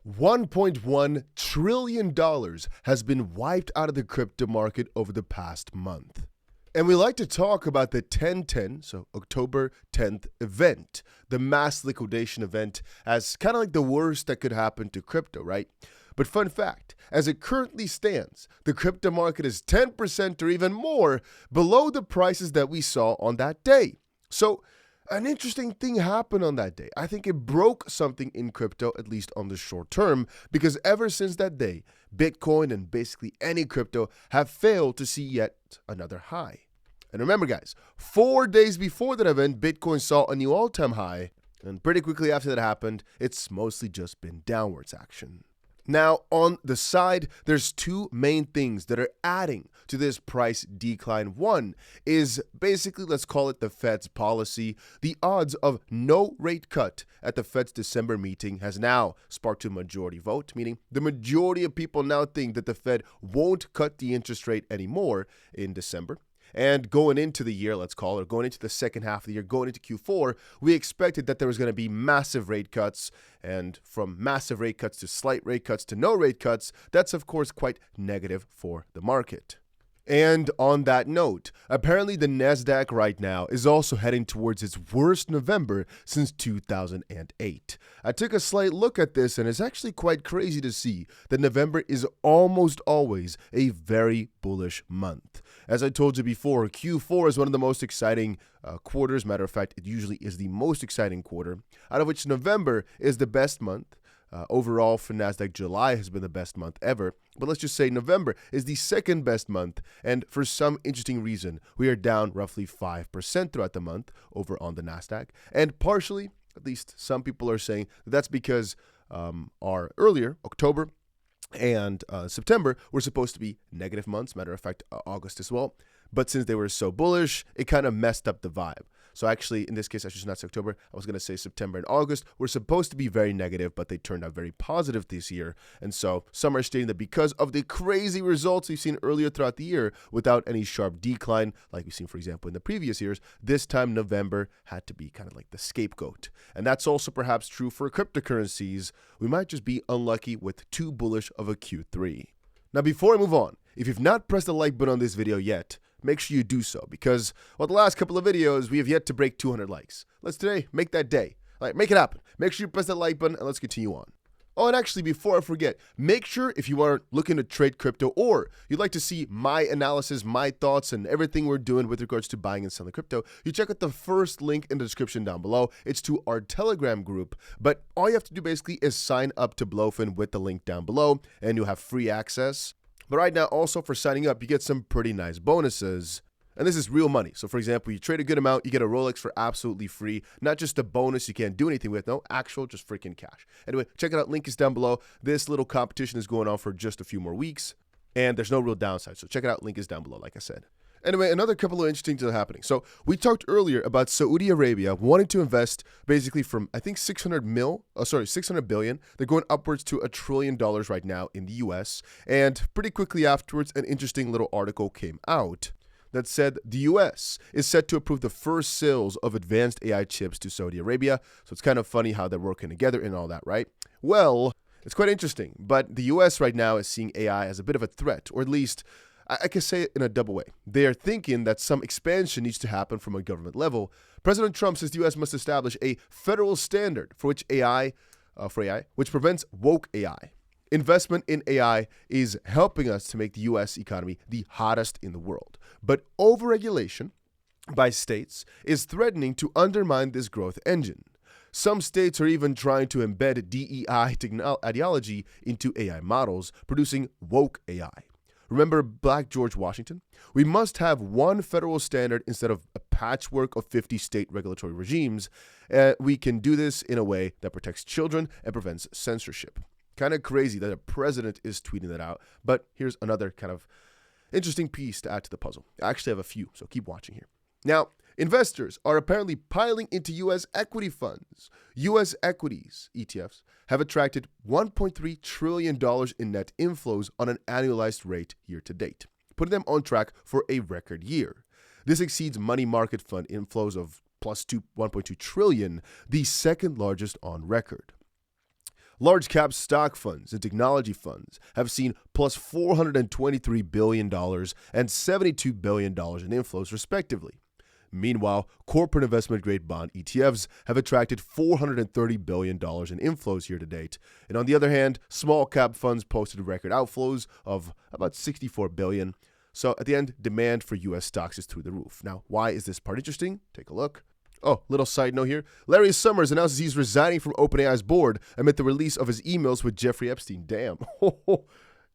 $1.1 trillion has been wiped out of the crypto market over the past month. And we like to talk about the 10/10, so October 10th event, the mass liquidation event, as kind of like the worst that could happen to crypto, right? But fun fact, as it currently stands, the crypto market is 10% or even more below the prices that we saw on that day. So an interesting thing happened on that day. I think it broke something in crypto, at least on the short term, because ever since that day, Bitcoin and basically any crypto have failed to see yet another high. And remember guys, 4 days before that event, Bitcoin saw a new all-time high, and pretty quickly after that happened, it's mostly just been downwards action. Now, on the side, there's two main things that are adding to this price decline. One is basically, let's call it the Fed's policy. The odds of no rate cut at the Fed's December meeting has now sparked a majority vote, meaning the majority of people now think that the Fed won't cut the interest rate anymore in December. And going into the year, let's call it, going into the second half of the year, going into Q4, we expected that there was going to be massive rate cuts. And from massive rate cuts to slight rate cuts to no rate cuts, that's of course quite negative for the market. And on that note, apparently the Nasdaq right now is also heading towards its worst November since 2008. I took a slight look at this and it's actually quite crazy to see that November is almost always a very bullish month. As I told you before, Q4 is one of the most exciting quarters. Matter of fact, it usually is the most exciting quarter, out of which November is the best month. Overall, for Nasdaq, July has been the best month ever. But let's just say November is the second best month. And for some interesting reason, we are down roughly 5% throughout the month over on the Nasdaq. And partially, at least some people are saying that's because our earlier October and September were supposed to be negative months. Matter of fact, August as well. But since they were so bullish, it kind of messed up the vibe. So actually, in this case, I should not say October. I was going to say September and August were supposed to be very negative, but they turned out very positive this year. And so some are stating that because of the crazy results we've seen earlier throughout the year, without any sharp decline, like we've seen, for example, in the previous years, this time November had to be kind of like the scapegoat. And that's also perhaps true for cryptocurrencies. We might just be unlucky with too bullish of a Q3. Now, before I move on, if you've not pressed the like button on this video yet, make sure you do so because, well, the last couple of videos, we have yet to break 200 likes. Let's today make that day. Like, make it happen. Make sure you press that like button and let's continue on. Oh, and actually, before I forget, make sure if you are looking to trade crypto or you'd like to see my analysis, my thoughts, and everything we're doing with regards to buying and selling crypto, you check out the first link in the description down below. It's to our Telegram group, but all you have to do basically is sign up to 𝗏𝗏𝗀 with the link down below, and you'll have free access. But right now, also for signing up, you get some pretty nice bonuses. And this is real money. So for example, you trade a good amount, you get a Rolex for absolutely free. Not just a bonus you can't do anything with, no, actual just freaking cash. Anyway, check it out, link is down below. This little competition is going on for just a few more weeks. And there's no real downside, so check it out, link is down below, like I said. Anyway, another couple of interesting things happening. So we talked earlier about Saudi Arabia wanting to invest basically from, I think, 600 billion. They're going upwards to $1 trillion right now in the US. And pretty quickly afterwards, an interesting little article came out that said the US is set to approve the first sales of advanced AI chips to Saudi Arabia. So it's kind of funny how they're working together and all that, right? Well, it's quite interesting, but the US right now is seeing AI as a bit of a threat, or at least I can say it in a double way. They are thinking that some expansion needs to happen from a government level. President Trump says the U.S. must establish a federal standard for AI, which prevents woke AI. Investment in AI is helping us to make the U.S. economy the hottest in the world. But overregulation by states is threatening to undermine this growth engine. Some states are even trying to embed DEI ideology into AI models, producing woke AI. Remember Black George Washington? We must have one federal standard instead of a patchwork of 50 state regulatory regimes. We can do this in a way that protects children and prevents censorship. Kind of crazy that a president is tweeting that out, but here's another kind of interesting piece to add to the puzzle. I actually have a few, so keep watching here. Now, investors are apparently piling into U.S. equity funds. U.S. equities, ETFs, have attracted $1.3 trillion in net inflows on an annualized rate year to date, putting them on track for a record year. This exceeds money market fund inflows of plus 1.2 trillion, the second largest on record. Large cap stock funds and technology funds have seen plus $423 billion and $72 billion in inflows, respectively. Meanwhile, corporate investment-grade bond ETFs have attracted $430 billion in inflows year to date. And on the other hand, small-cap funds posted record outflows of about $64 billion. So at the end, demand for U.S. stocks is through the roof. Now, why is this part interesting? Take a look. Oh, little side note here. Larry Summers announces he's resigning from OpenAI's board amid the release of his emails with Jeffrey Epstein. Damn.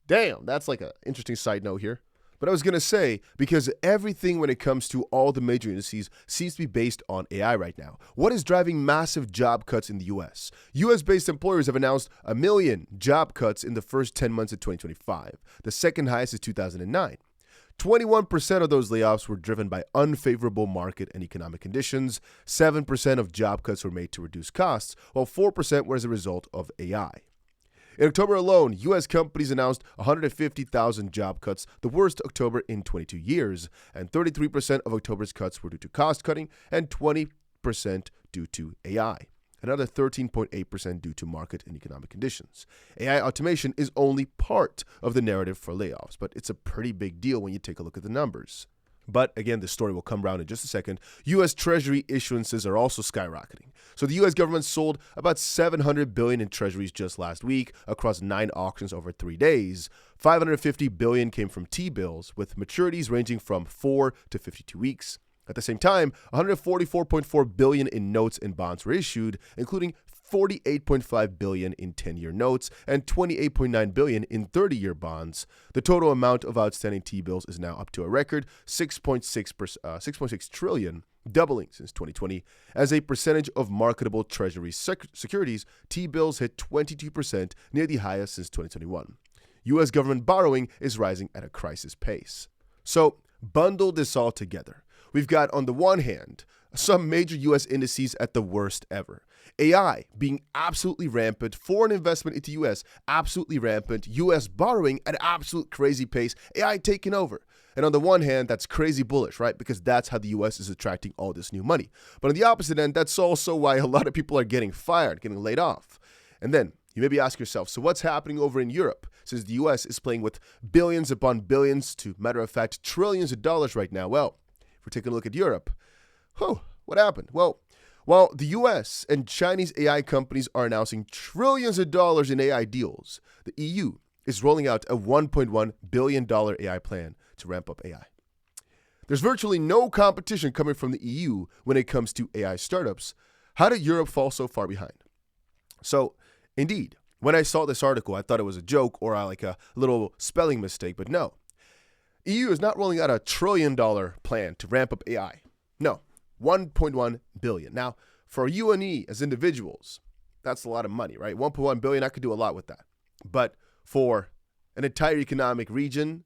Damn, that's like an interesting side note here. But I was going to say, because everything when it comes to all the major indices seems to be based on AI right now. What is driving massive job cuts in the U.S.? U.S.-based employers have announced 1 million job cuts in the first 10 months of 2025, the second highest since 2009. 21% of those layoffs were driven by unfavorable market and economic conditions. 7% of job cuts were made to reduce costs, while 4% were as a result of AI. In October alone, U.S. companies announced 150,000 job cuts, the worst October in 22 years, and 33% of October's cuts were due to cost cutting and 20% due to AI. Another 13.8% due to market and economic conditions. AI automation is only part of the narrative for layoffs, but it's a pretty big deal when you take a look at the numbers. But again, the story will come around in just a second. U.S. Treasury issuances are also skyrocketing. So the U.S. government sold about $700 billion in treasuries just last week across 9 auctions over 3 days. $550 billion came from T-bills, with maturities ranging from 4 to 52 weeks. At the same time, $144.4 billion in notes and bonds were issued, including $48.5 billion in 10-year notes and $28.9 billion in 30-year bonds. The total amount of outstanding T-bills is now up to a record $6.6 trillion, doubling since 2020. As a percentage of marketable Treasury securities, T-bills hit 22%, near the highest since 2021. U.S. government borrowing is rising at a crisis pace. So, bundle this all together. We've got, on the one hand, some major U.S. indices at the worst ever. AI being absolutely rampant, foreign investment into U.S. absolutely rampant, U.S. borrowing at an absolute crazy pace, AI taking over. And on the one hand, that's crazy bullish, right? Because that's how the U.S. is attracting all this new money. But on the opposite end, that's also why a lot of people are getting fired, getting laid off. And then you maybe ask yourself, so what's happening over in Europe? Since the U.S. is playing with billions upon billions, to matter of fact, trillions of dollars right now. Well, if we're taking a look at Europe, what happened? Well, while the U.S. and Chinese AI companies are announcing trillions of dollars in AI deals, the EU is rolling out a $1.1 billion AI plan to ramp up AI. There's virtually no competition coming from the EU when it comes to AI startups. How did Europe fall so far behind? So, indeed, when I saw this article, I thought it was a joke or like a little spelling mistake, but no. EU is not rolling out a $1 trillion plan to ramp up AI. No, 1.1 billion. Now, for you and me as individuals, that's a lot of money, right? 1.1 billion, I could do a lot with that. But for an entire economic region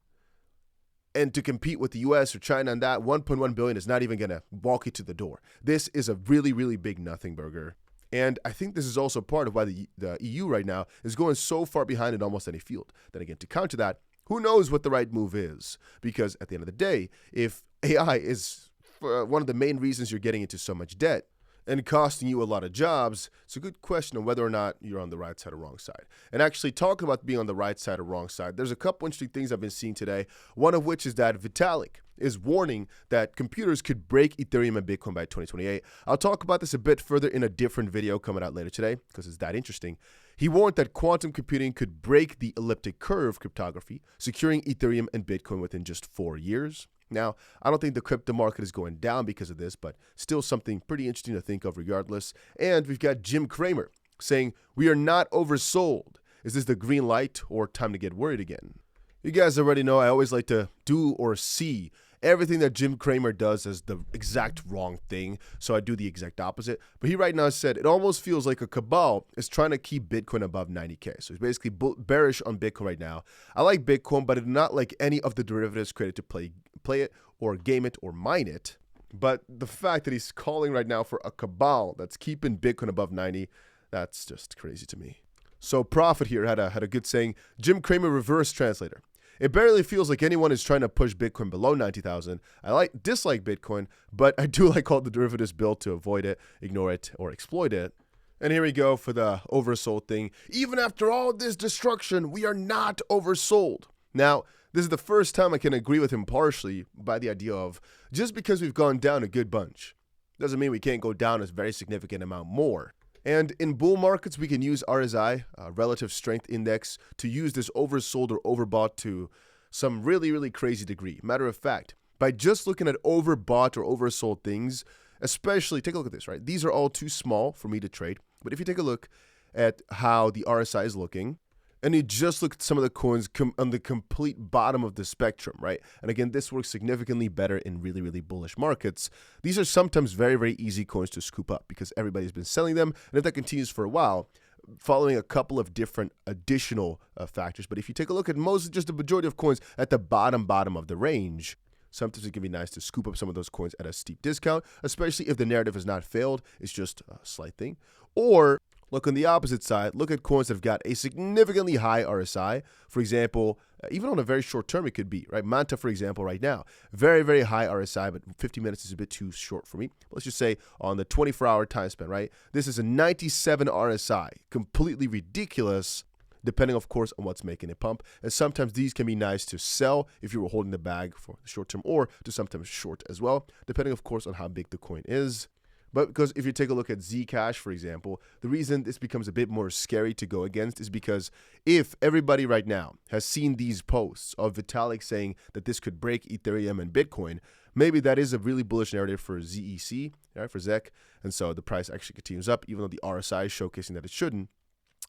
and to compete with the US or China on that, 1.1 billion is not even going to walk you to the door. This is a really, really big nothing burger. And I think this is also part of why the EU right now is going so far behind in almost any field. Then again, to counter that, who knows what the right move is? Because at the end of the day, if AI is one of the main reasons you're getting into so much debt and costing you a lot of jobs, it's a good question of whether or not you're on the right side or wrong side. And actually, talking about being on the right side or wrong side, there's a couple interesting things I've been seeing today, one of which is that Vitalik is warning that computers could break Ethereum and Bitcoin by 2028. I'll talk about this a bit further in a different video coming out later today because it's that interesting. He warned that quantum computing could break the elliptic curve cryptography, securing Ethereum and Bitcoin within just 4 years. Now, I don't think the crypto market is going down because of this, but still something pretty interesting to think of regardless. And we've got Jim Cramer saying, "We are not oversold. Is this the green light or time to get worried again?" You guys already know I always like to do or see everything that Jim Cramer does as the exact wrong thing, so I do the exact opposite. But he right now said it almost feels like a cabal is trying to keep Bitcoin above 90K. So he's basically bearish on Bitcoin right now. I like Bitcoin, but I do not like any of the derivatives created to play it or game it or mine it. But the fact that he's calling right now for a cabal that's keeping Bitcoin above 90, that's just crazy to me. So Prophet here had a good saying, Jim Cramer reverse translator. It barely feels like anyone is trying to push Bitcoin below 90,000. I dislike Bitcoin, but I do like all the derivatives built to avoid it, ignore it, or exploit it. And here we go for the oversold thing. Even after all this destruction, we are not oversold. Now, this is the first time I can agree with him partially by the idea of just because we've gone down a good bunch doesn't mean we can't go down a very significant amount more. And in bull markets, we can use RSI, relative strength index, to use this oversold or overbought to some really, really crazy degree. Matter of fact, by just looking at overbought or oversold things, especially, take a look at this, right? These are all too small for me to trade. But if you take a look at how the RSI is looking, and you just look at some of the coins on the complete bottom of the spectrum, right? And again, this works significantly better in really, really bullish markets. These are sometimes very, very easy coins to scoop up because everybody's been selling them. And if that continues for a while, following a couple of different additional factors. But if you take a look at just the majority of coins at the bottom of the range, sometimes it can be nice to scoop up some of those coins at a steep discount, especially if the narrative has not failed. It's just a slight thing. Or look on the opposite side. Look at coins that have got a significantly high RSI. For example, even on a very short term, it could be, right? Manta, for example, right now, very, very high RSI, but 50 minutes is a bit too short for me. Let's just say on the 24-hour time span, right? This is a 97 RSI, completely ridiculous, depending, of course, on what's making it pump. And sometimes these can be nice to sell if you were holding the bag for the short term, or to sometimes short as well, depending, of course, on how big the coin is. But because if you take a look at Zcash, for example, the reason this becomes a bit more scary to go against is because if everybody right now has seen these posts of Vitalik saying that this could break Ethereum and Bitcoin, maybe that is a really bullish narrative for ZEC, right, for ZEC. And so the price actually continues up, even though the RSI is showcasing that it shouldn't.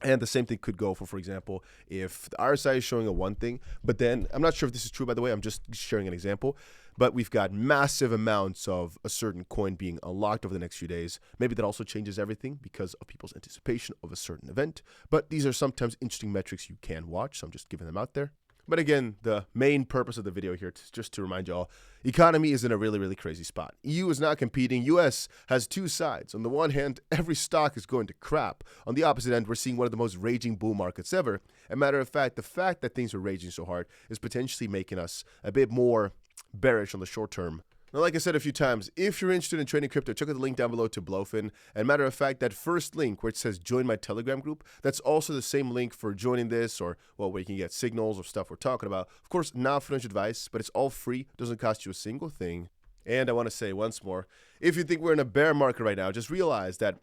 And the same thing could go for example, if the RSI is showing a one thing, but then, I'm not sure if this is true, by the way, I'm just sharing an example, but we've got massive amounts of a certain coin being unlocked over the next few days. Maybe that also changes everything because of people's anticipation of a certain event. But these are sometimes interesting metrics you can watch, so I'm just giving them out there. But again, the main purpose of the video here is just to remind you all, economy is in a really, really crazy spot. EU is not competing. US has two sides. On the one hand, every stock is going to crap. On the opposite end, we're seeing one of the most raging bull markets ever. And matter of fact, the fact that things are raging so hard is potentially making us a bit more bearish on the short term. Now, like I said a few times, if you're interested in trading crypto, check out the link down below to 𝗏𝗏. And matter of fact, that first link where it says join my Telegram group, that's also the same link for joining this, or, well, where you can get signals of stuff we're talking about. Of course, not financial advice, but it's all free. Doesn't cost you a single thing. And I want to say once more, if you think we're in a bear market right now, just realize that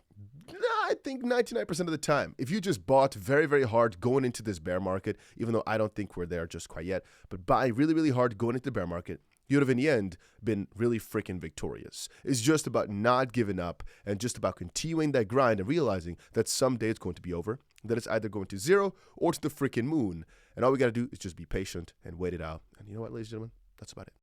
I think 99% of the time, if you just bought very, very hard going into this bear market, even though I don't think we're there just quite yet, but buy really, really hard going into the bear market, you would have in the end been really freaking victorious. It's just about not giving up and just about continuing that grind and realizing that someday it's going to be over, that it's either going to zero or to the freaking moon. And all we got to do is just be patient and wait it out. And you know what, ladies and gentlemen, that's about it.